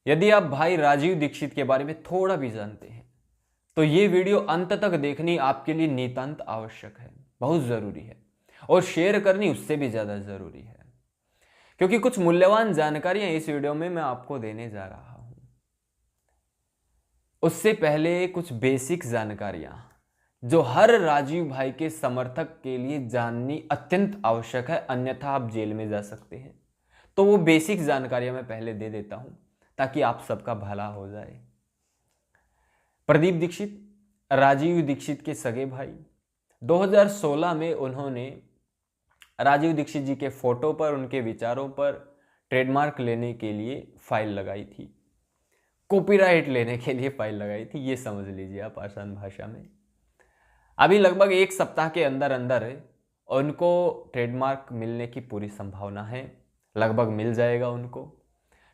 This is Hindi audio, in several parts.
यदि आप भाई राजीव दीक्षित के बारे में थोड़ा भी जानते हैं तो ये वीडियो अंत तक देखनी आपके लिए नितांत आवश्यक है, बहुत ज़रूरी है। और शेयर करनी उससे भी ज़्यादा ज़रूरी है, क्योंकि कुछ मूल्यवान जानकारियां इस वीडियो में मैं आपको देने जा रहा हूं। उससे पहले कुछ बेसिक जानकारियां जो हर राजीव भाई के समर्थक के लिए जाननी अत्यंत आवश्यक है, अन्यथा आप जेल में जा सकते हैं। तो वो बेसिक जानकारियां मैं पहले दे देता हूं ताकि आप सबका भला हो जाए। प्रदीप दीक्षित राजीव दीक्षित के सगे भाई। 2016 में उन्होंने राजीव दीक्षित जी के फोटो पर, उनके विचारों पर ट्रेडमार्क लेने के लिए फाइल लगाई थी, कॉपीराइट लेने के लिए फाइल लगाई थी, ये समझ लीजिए आप आसान भाषा में। अभी लगभग एक सप्ताह के अंदर अंदर उनको ट्रेडमार्क मिलने की पूरी संभावना है, लगभग मिल जाएगा उनको।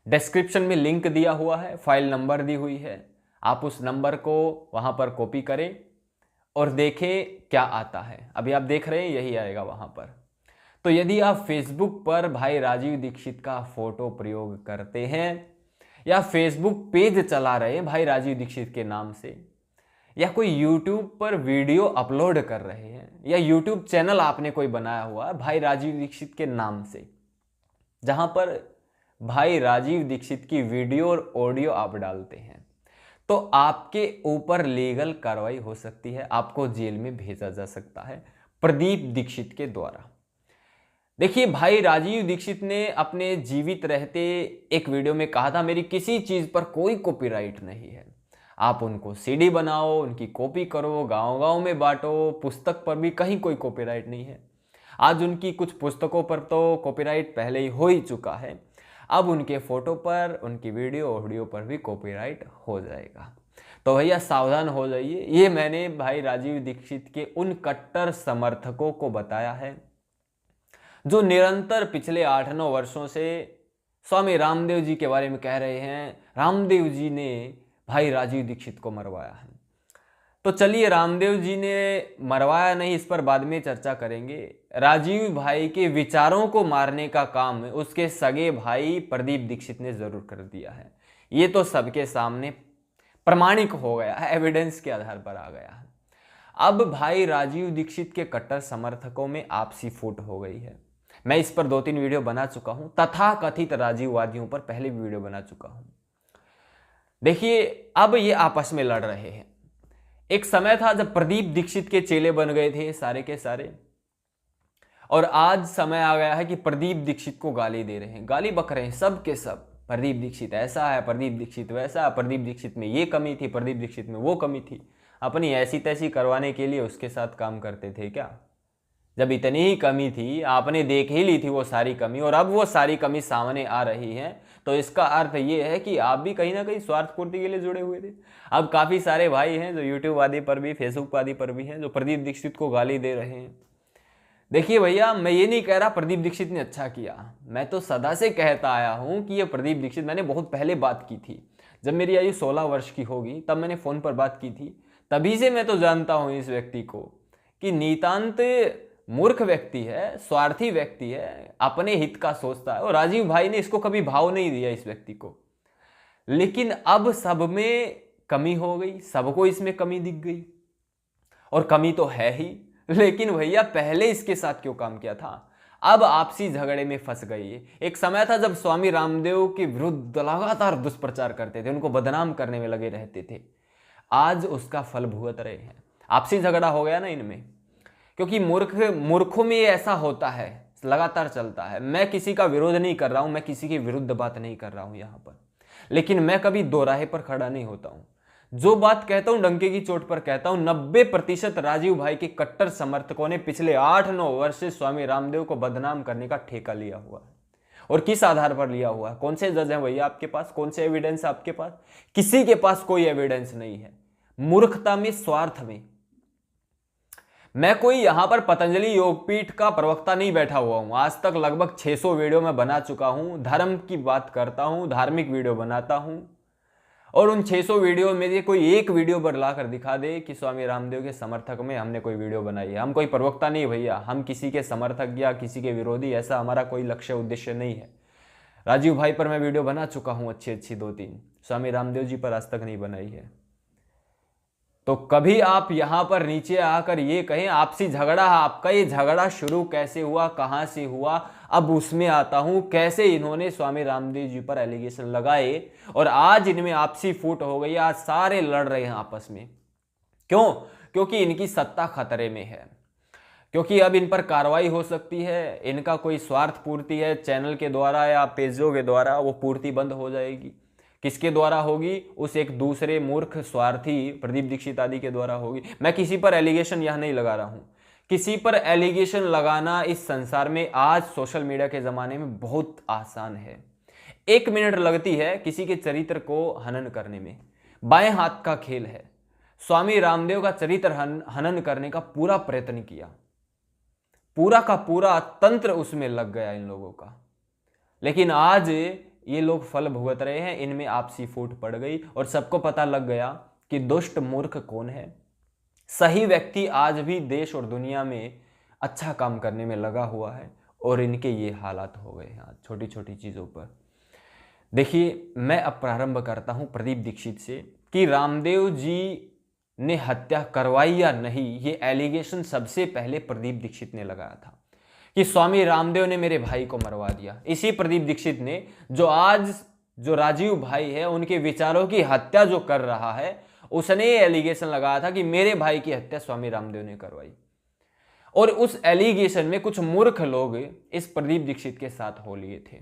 डिस्क्रिप्शन में लिंक दिया हुआ है, फाइल नंबर दी हुई है, आप उस नंबर को वहां पर कॉपी करें और देखें क्या आता है। अभी आप देख रहे हैं यही आएगा वहां पर। तो यदि आप फेसबुक पर भाई राजीव दीक्षित का फोटो प्रयोग करते हैं या फेसबुक पेज चला रहे हैं भाई राजीव दीक्षित के नाम से, या कोई यूट्यूब पर वीडियो अपलोड कर रहे हैं, या यूट्यूब चैनल आपने कोई बनाया हुआ है भाई राजीव दीक्षित के नाम से, जहां पर भाई राजीव दीक्षित की वीडियो और ऑडियो आप डालते हैं, तो आपके ऊपर लीगल कार्रवाई हो सकती है, आपको जेल में भेजा जा सकता है प्रदीप दीक्षित के द्वारा। देखिए, भाई राजीव दीक्षित ने अपने जीवित रहते एक वीडियो में कहा था, मेरी किसी चीज पर कोई कॉपीराइट नहीं है, आप उनको सीडी बनाओ, उनकी कॉपी करो, गांव गांव में बांटो, पुस्तक पर भी कहीं कोई कॉपीराइट नहीं है। आज उनकी कुछ पुस्तकों पर तो कॉपीराइट पहले ही हो ही चुका है, अब उनके फोटो पर, उनकी वीडियो ऑडियो पर भी कॉपीराइट हो जाएगा। तो भैया सावधान हो जाइए। ये मैंने भाई राजीव दीक्षित के उन कट्टर समर्थकों को बताया है जो निरंतर पिछले 8-9 वर्षों से स्वामी रामदेव जी के बारे में कह रहे हैं, रामदेव जी ने भाई राजीव दीक्षित को मरवाया है। तो चलिए, रामदेव जी ने मरवाया नहीं, इस पर बाद में चर्चा करेंगे। राजीव भाई के विचारों को मारने का काम उसके सगे भाई प्रदीप दीक्षित ने जरूर कर दिया है। ये तो सबके सामने प्रमाणिक हो गया है, एविडेंस के आधार पर आ गया है। अब भाई राजीव दीक्षित के कट्टर समर्थकों में आपसी फूट हो गई है। मैं इस पर 2-3 वीडियो बना चुका हूं, तथा कथित राजीववादियों पर पहले भी वीडियो बना चुका हूं। देखिए, अब ये आपस में लड़ रहे हैं। एक समय था जब प्रदीप दीक्षित के चेले बन गए थे सारे के सारे, और आज समय आ गया है कि प्रदीप दीक्षित को गाली दे रहे हैं, गाली बक रहे हैं सब के सब। प्रदीप दीक्षित ऐसा है, प्रदीप दीक्षित वैसा, प्रदीप दीक्षित में ये कमी थी, प्रदीप दीक्षित में वो कमी थी। अपनी ऐसी तैसी करवाने के लिए उसके साथ काम करते थे क्या? जब इतनी ही कमी थी, आपने देख ही ली थी वो सारी कमी, और अब वो सारी कमी सामने आ रही है, तो इसका अर्थ ये है कि आप भी कहीं ना कहीं स्वार्थ पूर्ति के लिए जुड़े हुए थे। अब काफ़ी सारे भाई हैं जो यूट्यूब आदि पर भी, फेसबुक आदि पर भी हैं, जो प्रदीप दीक्षित को गाली दे रहे हैं। देखिए भैया, मैं ये नहीं कह रहा प्रदीप दीक्षित ने अच्छा किया, मैं तो सदा से कहता आया हूँ कि ये प्रदीप दीक्षित, मैंने बहुत पहले बात की थी, जब मेरी आयु 16 वर्ष की होगी तब मैंने फ़ोन पर बात की थी। तभी से मैं तो जानता हूँ इस व्यक्ति को कि नितांत मूर्ख व्यक्ति है, स्वार्थी व्यक्ति है, अपने हित का सोचता है, और राजीव भाई ने इसको कभी भाव नहीं दिया इस व्यक्ति को। लेकिन अब सब में कमी हो गई, सबको इसमें कमी दिख गई, और कमी तो है ही, लेकिन भैया पहले इसके साथ क्यों काम किया था? अब आपसी झगड़े में फंस गई। एक समय था जब स्वामी रामदेव के विरुद्ध लगातार दुष्प्रचार करते थे, उनको बदनाम करने में लगे रहते थे, आज उसका फल भुगत रहे हैं। आपसी झगड़ा हो गया ना इनमें, क्योंकि मूर्खों में ऐसा होता है, लगातार चलता है। मैं किसी का विरोध नहीं कर रहा हूं, मैं किसी के विरुद्ध बात नहीं कर रहा हूं यहां पर, लेकिन मैं कभी दो राहे पर खड़ा नहीं होता हूं। जो बात कहता हूं डंके की चोट पर कहता हूं। 90% राजीव भाई के कट्टर समर्थकों ने पिछले 8-9 वर्ष से स्वामी रामदेव को बदनाम करने का ठेका लिया हुआ है। और किस आधार पर लिया हुआ है? कौन से जज हैं भैया आपके पास? कौन से एविडेंस आपके पास? किसी के पास कोई एविडेंस नहीं है। मूर्खता में, स्वार्थ में। मैं कोई यहां पर पतंजलि योगपीठ का प्रवक्ता नहीं बैठा हुआ हूं। आज तक लगभग 600 वीडियो में बना चुका हूं, धर्म की बात करता हूं, धार्मिक वीडियो बनाता हूं, और उन 600 वीडियो में से कोई एक वीडियो बदला कर दिखा दे कि स्वामी रामदेव के समर्थक में हमने कोई वीडियो बनाई है। हम कोई प्रवक्ता नहीं भैया, हम किसी के समर्थक या किसी के विरोधी, ऐसा हमारा कोई लक्ष्य उद्देश्य नहीं है। राजीव भाई पर मैं वीडियो बना चुका हूं अच्छी अच्छी 2-3, स्वामी रामदेव जी पर आज तक नहीं बनाई है। तो कभी आप यहां पर नीचे आकर ये कहें आपसी झगड़ा, आपका ये झगड़ा शुरू कैसे हुआ, कहां से हुआ, अब उसमें आता हूं। कैसे इन्होंने स्वामी रामदेव जी पर एलिगेशन लगाए और आज इनमें आपसी फूट हो गई, आज सारे लड़ रहे हैं आपस में। क्यों? क्योंकि इनकी सत्ता खतरे में है, क्योंकि अब इन पर कार्रवाई हो सकती है। इनका कोई स्वार्थ पूर्ति है चैनल के द्वारा या पेजों के द्वारा, वो पूर्ति बंद हो जाएगी। किसके द्वारा होगी? उस एक दूसरे मूर्ख स्वार्थी प्रदीप दीक्षित आदि के द्वारा होगी। मैं किसी पर एलिगेशन यह नहीं लगा रहा हूं। किसी पर एलिगेशन लगाना इस संसार में आज सोशल मीडिया के जमाने में बहुत आसान है। 1 मिनट लगती है किसी के चरित्र को हनन करने में। बाएं हाथ का खेल है। स्वामी रामदेव का चरित्र हनन करने का पूरा प्रयत्न किया, पूरा का पूरा तंत्र उसमें लग गया इन लोगों का। लेकिन आज ये लोग फल भुगत रहे हैं, इनमें आपसी फूट पड़ गई और सबको पता लग गया कि दुष्ट मूर्ख कौन है। सही व्यक्ति आज भी देश और दुनिया में अच्छा काम करने में लगा हुआ है और इनके ये हालात हो गए हैं आज छोटी छोटी चीज़ों पर। देखिए, मैं अब प्रारंभ करता हूं प्रदीप दीक्षित से कि रामदेव जी ने हत्या करवाई या नहीं। ये एलिगेशन सबसे पहले प्रदीप दीक्षित ने लगाया था कि स्वामी रामदेव ने मेरे भाई को मरवा दिया। इसी प्रदीप दीक्षित ने जो आज जो राजीव भाई है उनके विचारों की हत्या जो कर रहा है, उसने ये एलिगेशन लगाया था कि मेरे भाई की हत्या स्वामी रामदेव ने करवाई। और उस एलिगेशन में कुछ मूर्ख लोग इस प्रदीप दीक्षित के साथ हो लिए थे।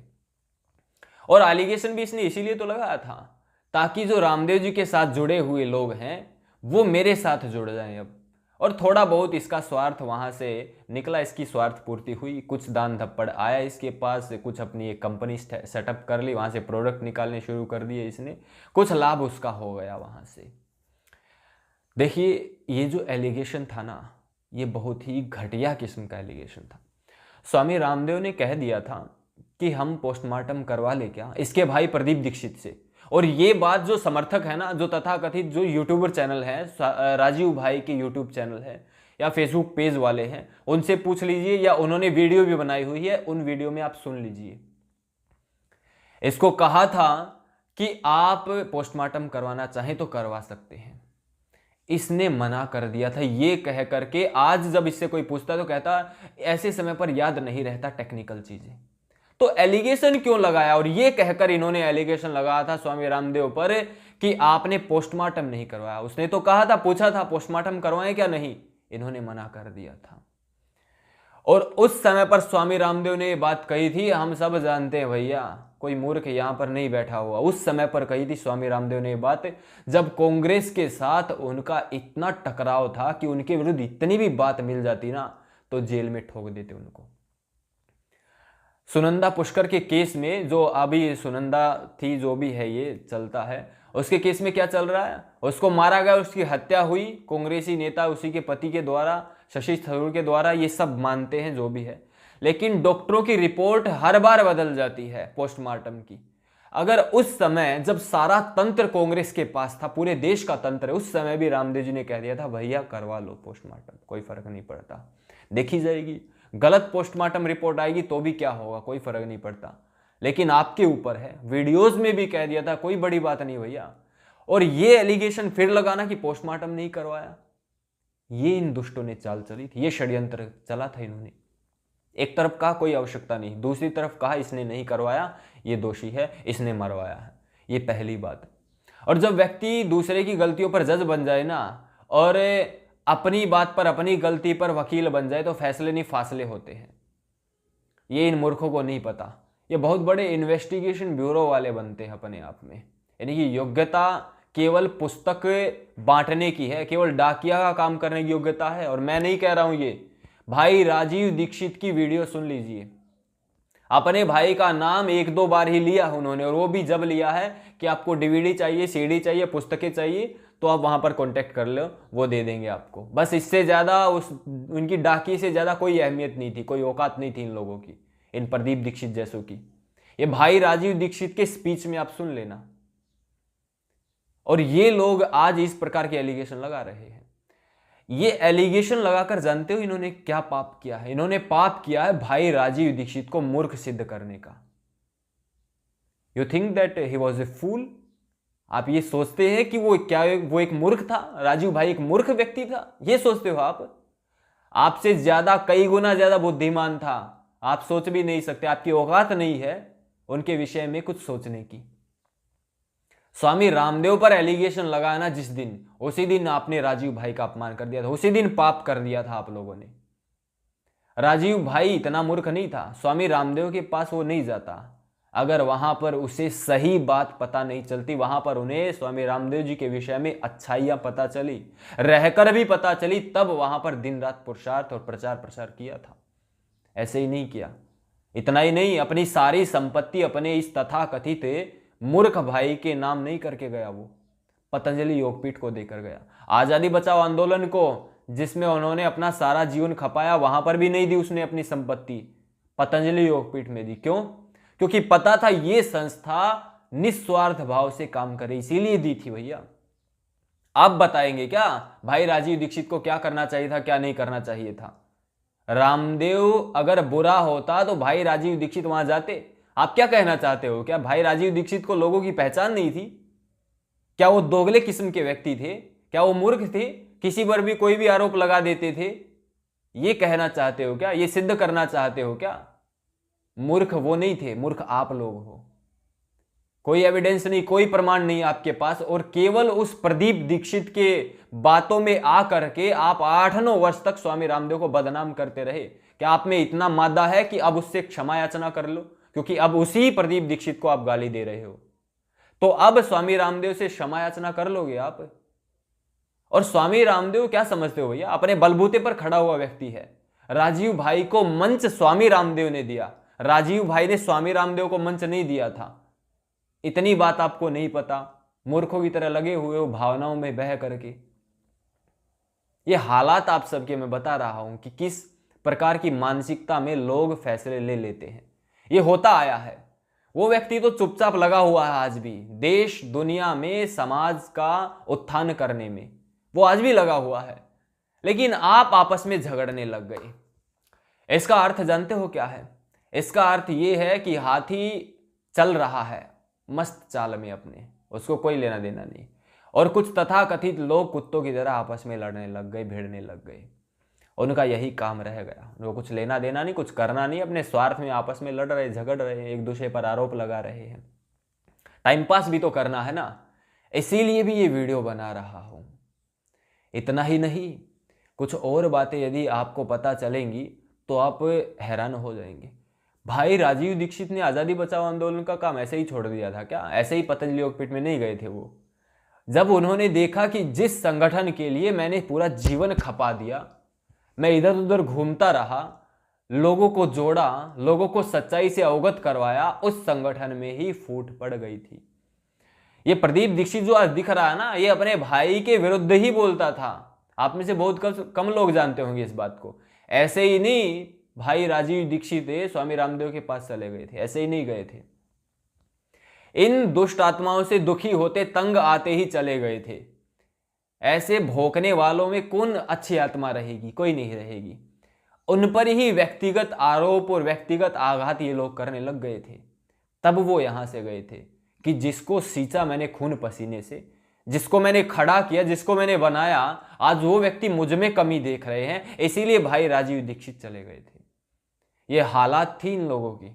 और एलिगेशन भी इसने इसीलिए तो लगाया था ताकि जो रामदेव जी के साथ जुड़े हुए लोग हैं वो मेरे साथ जुड़ जाएं अब। और थोड़ा बहुत इसका स्वार्थ वहां से निकला, इसकी स्वार्थ पूर्ति हुई, कुछ दान धप्पड़ आया इसके पास, कुछ अपनी एक कंपनी सेटअप कर ली, वहां से प्रोडक्ट निकालने शुरू कर दिए इसने, कुछ लाभ उसका हो गया वहां से। देखिए, ये जो एलिगेशन था ना, ये बहुत ही घटिया किस्म का एलिगेशन था। स्वामी रामदेव ने कह दिया था कि हम पोस्टमार्टम करवा ले क्या इसके भाई प्रदीप दीक्षित से। और ये बात जो समर्थक है ना, जो तथाकथित जो यूट्यूबर चैनल है, राजीव भाई के यूट्यूब चैनल है या फेसबुक पेज वाले हैं, उनसे पूछ लीजिए, या उन्होंने वीडियो भी बनाई हुई है, उन वीडियो में आप सुन लीजिए। इसको कहा था कि आप पोस्टमार्टम करवाना चाहें तो करवा सकते हैं, इसने मना कर दिया था। ये कह करके आज जब इससे कोई पूछता तो कहता ऐसे समय पर याद नहीं रहता टेक्निकल चीजें। तो एलिगेशन क्यों लगाया? और ये कहकर इन्होंने एलिगेशन लगाया था स्वामी रामदेव पर कि आपने पोस्टमार्टम नहीं करवाया। उसने तो कहा था, पूछा था पोस्टमार्टम करवाएं क्या, नहीं, इन्होंने मना कर दिया था। और उस समय पर स्वामी रामदेव ने ये बात कही थी, हम सब जानते हैं भैया, कोई मूर्ख यहां पर नहीं बैठा हुआ। उस समय पर कही थी स्वामी रामदेव ने ये बात जब कांग्रेस के साथ उनका इतना टकराव था कि उनके विरुद्ध इतनी भी बात मिल जाती ना तो जेल में ठोक देते उनको। सुनंदा पुष्कर के केस में, जो अभी सुनंदा थी, जो भी है ये चलता है, उसके केस में क्या चल रहा है? उसको मारा गया, उसकी हत्या हुई कांग्रेसी नेता उसी के पति के द्वारा, शशि थरूर के द्वारा, ये सब मानते हैं जो भी है। लेकिन डॉक्टरों की रिपोर्ट हर बार बदल जाती है पोस्टमार्टम की। अगर उस समय जब सारा तंत्र कांग्रेस के पास था, पूरे देश का तंत्र, उस समय भी रामदेव जी ने कह दिया था भैया करवा लो पोस्टमार्टम, कोई फर्क नहीं पड़ता, देखी जाएगी, गलत पोस्टमार्टम रिपोर्ट आएगी तो भी क्या होगा, कोई फर्क नहीं पड़ता, लेकिन आपके ऊपर है। वीडियोस में भी कह दिया था, कोई बड़ी बात नहीं भैया। और ये एलिगेशन फिर लगाना कि पोस्टमार्टम नहीं करवाया, ये इन दुष्टों ने चाल चली थी, ये षड्यंत्र चला था इन्होंने। एक तरफ कहा कोई आवश्यकता नहीं, दूसरी तरफ कहा इसने नहीं करवाया, ये दोषी है, इसने मरवाया है। ये पहली बात। और जब व्यक्ति दूसरे की गलतियों पर जज बन जाए ना, और अपनी बात पर, अपनी गलती पर वकील बन जाए, तो फैसले नहीं फासले होते हैं। ये इन मूर्खों को नहीं पता। ये बहुत बड़े इन्वेस्टिगेशन ब्यूरो वाले बनते हैं अपने आप में। यानी कि योग्यता केवल पुस्तक बांटने की है, केवल डाकिया का काम करने की योग्यता है। और मैं नहीं कह रहा हूं ये, भाई राजीव दीक्षित की वीडियो सुन लीजिए। अपने भाई का नाम 1-2 बार ही लिया उन्होंने, और वो भी जब लिया है कि आपको डीवीडी चाहिए, सीडी चाहिए, पुस्तकें चाहिए, तो आप वहां पर कांटेक्ट कर लो, वो दे देंगे आपको। बस इससे ज्यादा उनकी डाकी से ज्यादा कोई अहमियत नहीं थी, कोई औकात नहीं थी इन लोगों की, इन प्रदीप दीक्षित जैसों की। ये भाई राजीव दीक्षित के स्पीच में आप सुन लेना। और ये लोग आज इस प्रकार के एलिगेशन लगा रहे हैं। ये एलिगेशन लगाकर जानते हो इन्होंने क्या पाप किया है? इन्होंने पाप किया है भाई राजीव दीक्षित को मूर्ख सिद्ध करने का। You think that he was a fool? आप ये सोचते हैं कि वो एक मूर्ख था? राजीव भाई एक मूर्ख व्यक्ति था, ये सोचते हो आप? आपसे ज्यादा, कई गुना ज्यादा बुद्धिमान था। आप सोच भी नहीं सकते, आपकी औकात नहीं है उनके विषय में कुछ सोचने की। स्वामी रामदेव पर एलिगेशन लगाना जिस दिन, उसी दिन आपने राजीव भाई का अपमान कर दिया था, उसी दिन पाप कर दिया था आप लोगों ने। राजीव भाई इतना मूर्ख नहीं था, स्वामी रामदेव के पास वो नहीं जाता अगर वहां पर उसे सही बात पता नहीं चलती, वहां पर उन्हें स्वामी रामदेव जी के विषय में अच्छाइयां पता चली, रहकर भी पता चली, तब वहां पर दिन रात पुरुषार्थ और प्रचार प्रसार किया था। ऐसे ही नहीं किया। इतना ही नहीं, अपनी सारी संपत्ति अपने इस तथाकथित मूर्ख भाई के नाम नहीं करके गया, वो पतंजलि योगपीठ को देकर गया। आजादी बचाओ आंदोलन को, जिसमें उन्होंने अपना सारा जीवन खपाया, वहां पर भी नहीं दी उसने अपनी संपत्ति, पतंजलि योगपीठ में दी। क्यों? क्योंकि पता था ये संस्था निस्वार्थ भाव से काम करे, इसीलिए दी थी भैया। आप बताएंगे क्या भाई राजीव दीक्षित को क्या करना चाहिए था, क्या नहीं करना चाहिए था? रामदेव अगर बुरा होता तो भाई राजीव दीक्षित वहां जाते? आप क्या कहना चाहते हो? क्या भाई राजीव दीक्षित को लोगों की पहचान नहीं थी? क्या वो दोगले किस्म के व्यक्ति थे? क्या वो मूर्ख थे? किसी पर भी कोई भी आरोप लगा देते थे? ये कहना चाहते हो क्या? ये सिद्ध करना चाहते हो क्या? मूर्ख वो नहीं थे, मूर्ख आप लोग हो। कोई एविडेंस नहीं, कोई प्रमाण नहीं आपके पास, और केवल उस प्रदीप दीक्षित के बातों में आकर के आप 8-9 वर्ष तक स्वामी रामदेव को बदनाम करते रहे। क्या आप में इतना मादा है कि अब उससे क्षमा याचना कर लो? क्योंकि अब उसी प्रदीप दीक्षित को आप गाली दे रहे हो, तो अब स्वामी रामदेव से क्षमा याचना कर लोगे आप? और स्वामी रामदेव क्या समझते हो भैया? अपने बलबूते पर खड़ा हुआ व्यक्ति है। राजीव भाई को मंच स्वामी रामदेव ने दिया, राजीव भाई ने स्वामी रामदेव को मंच नहीं दिया था। इतनी बात आपको नहीं पता, मूर्खों की तरह लगे हुए हो भावनाओं में बह करके। ये हालात आप सबके मैं बता रहा हूं कि किस प्रकार की मानसिकता में लोग फैसले ले लेते हैं। ये होता आया है। वो व्यक्ति तो चुपचाप लगा हुआ है आज भी, देश दुनिया में समाज का उत्थान करने में वो आज भी लगा हुआ है, लेकिन आप आपस में झगड़ने लग गए। इसका अर्थ जानते हो क्या है? इसका अर्थ यह है कि हाथी चल रहा है मस्त चाल में अपने, उसको कोई लेना देना नहीं, और कुछ तथाकथित लोग कुत्तों की तरह आपस में लड़ने लग गए, भिड़ने लग गए। उनका यही काम रह गया, वो कुछ लेना देना नहीं, कुछ करना नहीं, अपने स्वार्थ में आपस में लड़ रहे, झगड़ रहे, एक दूसरे पर आरोप लगा रहे हैं। टाइम पास भी तो करना है ना, इसीलिए भी ये वीडियो बना रहा हूं। इतना ही नहीं, कुछ और बातें यदि आपको पता चलेंगी तो आप हैरान हो जाएंगे। भाई राजीव दीक्षित ने आज़ादी बचाओ आंदोलन का काम ऐसे ही छोड़ दिया था क्या? ऐसे ही पतंजलि योगपीठ में नहीं गए थे वो? जब उन्होंने देखा कि जिस संगठन के लिए मैंने पूरा जीवन खपा दिया, मैं इधर उधर घूमता रहा, लोगों को जोड़ा, लोगों को सच्चाई से अवगत करवाया, उस संगठन में ही फूट पड़ गई थी। ये प्रदीप दीक्षित जो आज दिख रहा है ना, ये अपने भाई के विरुद्ध ही बोलता था। आप में से बहुत कम लोग जानते होंगे इस बात को। ऐसे ही नहीं भाई राजीव दीक्षित स्वामी रामदेव के पास चले गए थे, ऐसे ही नहीं गए थे। इन दुष्ट आत्माओं से दुखी होते, तंग आते ही चले गए थे। ऐसे भोंकने वालों में कौन अच्छी आत्मा रहेगी? कोई नहीं रहेगी। उन पर ही व्यक्तिगत आरोप और व्यक्तिगत आघात ये लोग करने लग गए थे। तब वो यहां से गए थे कि जिसको सींचा मैंने खून पसीने से, जिसको मैंने खड़ा किया, जिसको मैंने बनाया, आज वो व्यक्ति मुझ में कमी देख रहे हैं, इसीलिए भाई राजीव दीक्षित चले गए थे। ये हालात थी इन लोगों की,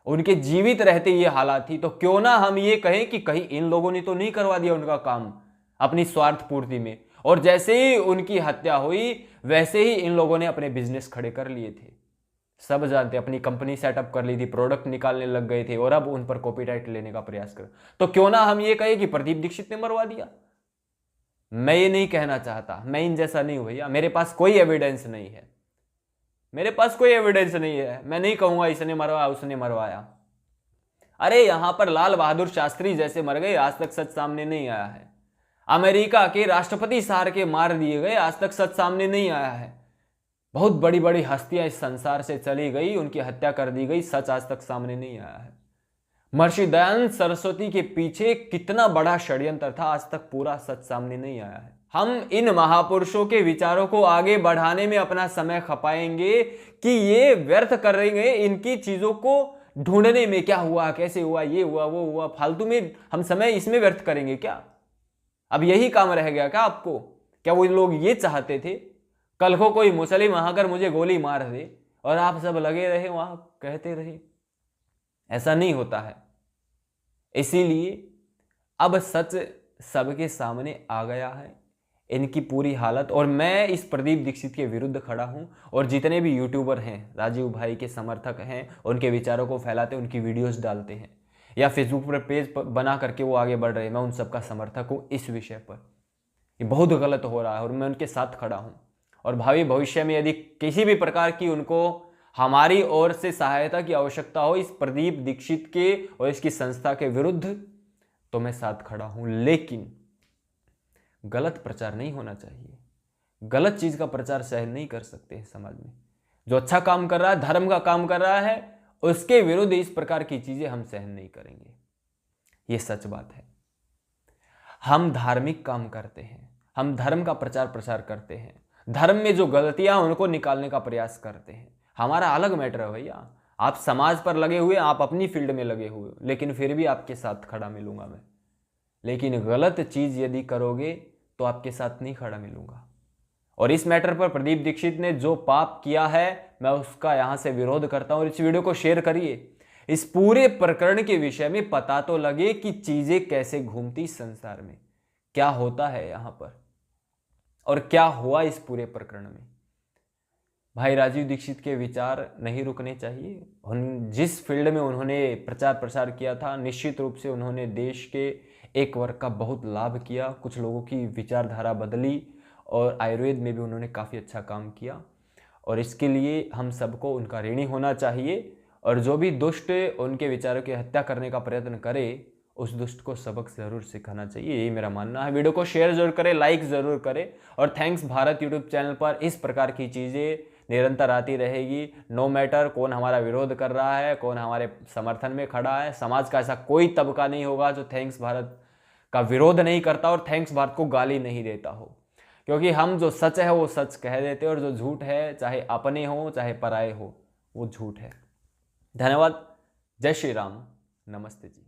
उनके जीवित रहते ये हालात थी। तो क्यों ना हम ये कहें कि कहीं इन लोगों ने तो नहीं करवा दिया उनका काम अपनी स्वार्थ पूर्ति में, और जैसे ही उनकी हत्या हुई वैसे ही इन लोगों ने अपने बिजनेस खड़े कर लिए थे। सब जानते, अपनी कंपनी सेटअप कर ली थी, प्रोडक्ट निकालने लग गए थे, और अब उन पर कॉपीराइट लेने का प्रयास कर। तो क्यों ना हम ये कहें कि प्रदीप दीक्षित ने मरवा दिया? मैं ये नहीं कहना चाहता, मैं इन जैसा नहीं हूं भैया, मेरे पास कोई एविडेंस नहीं है, मेरे पास कोई एविडेंस नहीं है। मैं नहीं कहूंगा इसने मरवाया उसने मरवाया। अरे यहां पर लाल बहादुर शास्त्री जैसे मर गए, आज तक सच सामने नहीं आया है। अमेरिका के राष्ट्रपति सार के मार दिए गए, आज तक सच सामने नहीं आया है। बहुत बड़ी बड़ी हस्तियां इस संसार से चली गई, उनकी हत्या कर दी गई, सच आज तक सामने नहीं आया है। महर्षि दयानंद सरस्वती के पीछे कितना बड़ा षड्यंत्र था, आज तक पूरा सच सामने नहीं आया है। हम इन महापुरुषों के विचारों को आगे बढ़ाने में अपना समय खपाएंगे कि ये व्यर्थ करेंगे, इनकी चीजों को ढूंढने में क्या हुआ, कैसे हुआ, ये हुआ, वो हुआ, फालतू में हम समय इसमें व्यर्थ करेंगे क्या? अब यही काम रह गया क्या आपको? क्या वो लोग ये चाहते थे कल को कोई मुसलिम आकर मुझे गोली मार दे और आप सब लगे रहे वहां कहते रहे? ऐसा नहीं होता है। इसीलिए अब सच सबके सामने आ गया है, इनकी पूरी हालत। और मैं इस प्रदीप दीक्षित के विरुद्ध खड़ा हूं, और जितने भी यूट्यूबर हैं, राजीव भाई के समर्थक हैं, उनके विचारों को फैलाते, उनकी वीडियोस डालते हैं या फेसबुक पर पेज बना करके वो आगे बढ़ रहे हैं, मैं उन सबका समर्थक हूं इस विषय पर। ये बहुत गलत हो रहा है और मैं उनके साथ खड़ा हूं। और भावी भविष्य में यदि किसी भी प्रकार की उनको हमारी ओर से सहायता की आवश्यकता हो इस प्रदीप दीक्षित के और इसकी संस्था के विरुद्ध, तो मैं साथ खड़ा हूं। लेकिन गलत प्रचार नहीं होना चाहिए। गलत चीज का प्रचार सहन नहीं कर सकते हैं समाज में। जो अच्छा काम कर रहा है, धर्म का काम कर रहा है, उसके विरुद्ध इस प्रकार की चीजें हम सहन नहीं करेंगे। ये सच बात है। हम धार्मिक काम करते हैं, हम धर्म का प्रचार प्रसार करते हैं, धर्म में जो गलतियां उनको निकालने का प्रयास करते हैं। हमारा अलग मैटर है भैया। आप समाज पर लगे हुए, आप अपनी फील्ड में लगे हुए, लेकिन फिर भी आपके साथ खड़ा मिलूंगा मैं। लेकिन गलत चीज यदि करोगे तो आपके साथ नहीं खड़ा मिलूंगा। और इस मैटर पर प्रदीप दीक्षित ने जो पाप किया है, मैं उसका यहां से विरोध करता हूं। और इस वीडियो को शेयर करिए। इस पूरे प्रकरण के विषय में पता तो लगे कि चीजें कैसे घूमती संसार में, क्या होता है यहां पर और क्या हुआ इस पूरे प्रकरण में। भाई राजीव दीक्षित के विचार नहीं रुकने चाहिए। जिस फील्ड में उन्होंने प्रचार प्रसार किया था, निश्चित रूप से उन्होंने देश के एक वर्ग का बहुत लाभ किया, कुछ लोगों की विचारधारा बदली, और आयुर्वेद में भी उन्होंने काफ़ी अच्छा काम किया। और इसके लिए हम सबको उनका ऋणी होना चाहिए। और जो भी दुष्ट उनके विचारों की हत्या करने का प्रयत्न करे, उस दुष्ट को सबक जरूर सिखाना चाहिए। यही मेरा मानना है। वीडियो को शेयर जरूर करें, लाइक जरूर करें। और थैंक्स भारत यूट्यूब चैनल पर इस प्रकार की चीज़ें निरंतर आती रहेगी। नो मैटर कौन हमारा विरोध कर रहा है, कौन हमारे समर्थन में खड़ा है, समाज का ऐसा कोई तबका नहीं होगा जो थैंक्स भारत का विरोध नहीं करता और थैंक्स भारत को गाली नहीं देता हो। क्योंकि हम जो सच है वो सच कह देते हैं, और जो झूठ है, चाहे अपने हो चाहे पराए हो, वो झूठ है। धन्यवाद। जय श्री राम। नमस्ते जी।